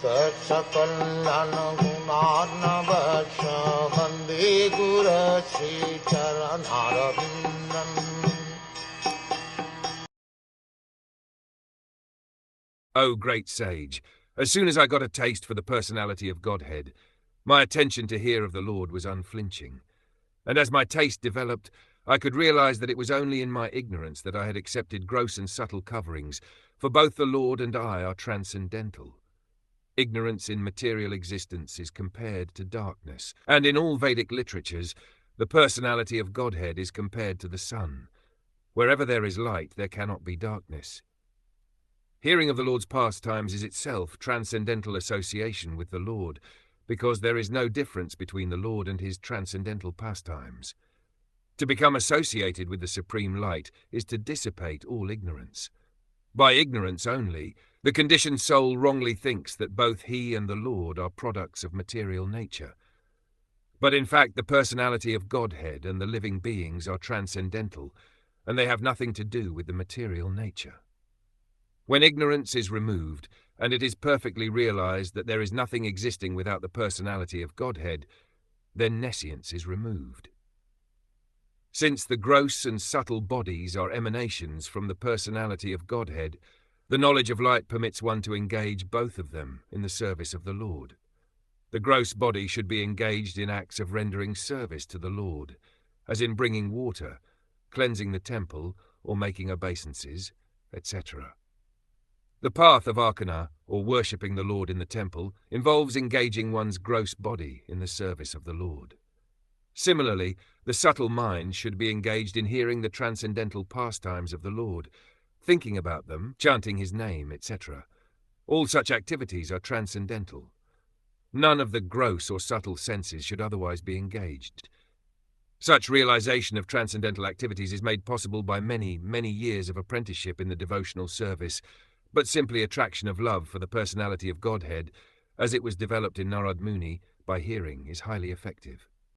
Sakal Gunaarnavasya Vande Guru Sri Charanarabindam. O great sage, as soon as I got a taste for the personality of Godhead, my attention to hear of the Lord was unflinching. And as my taste developed, I could realize that it was only in my ignorance that I had accepted gross and subtle coverings, for both the Lord and I are transcendental. Ignorance in material existence is compared to darkness, and in all Vedic literatures, the personality of Godhead is compared to the sun. Wherever there is light, there cannot be darkness. Hearing of the Lord's pastimes is itself transcendental association with the Lord, because there is no difference between the Lord and his transcendental pastimes. To become associated with the supreme light is to dissipate all ignorance. By ignorance only, the conditioned soul wrongly thinks that both he and the Lord are products of material nature. But in fact, the personality of Godhead and the living beings are transcendental, and they have nothing to do with the material nature. When ignorance is removed, and it is perfectly realized that there is nothing existing without the personality of Godhead, then nescience is removed. Since the gross and subtle bodies are emanations from the personality of Godhead, the knowledge of light permits one to engage both of them in the service of the Lord. The gross body should be engaged in acts of rendering service to the Lord, as in bringing water, cleansing the temple, or making obeisances, etc. The path of archana, or worshipping the Lord in the temple, involves engaging one's gross body in the service of the Lord. Similarly, the subtle mind should be engaged in hearing the transcendental pastimes of the Lord, thinking about them, chanting his name, etc. All such activities are transcendental. None of the gross or subtle senses should otherwise be engaged. Such realization of transcendental activities is made possible by many, many years of apprenticeship in the devotional service, but simply attraction of love for the personality of Godhead, as it was developed in Narad Muni by hearing, is highly effective.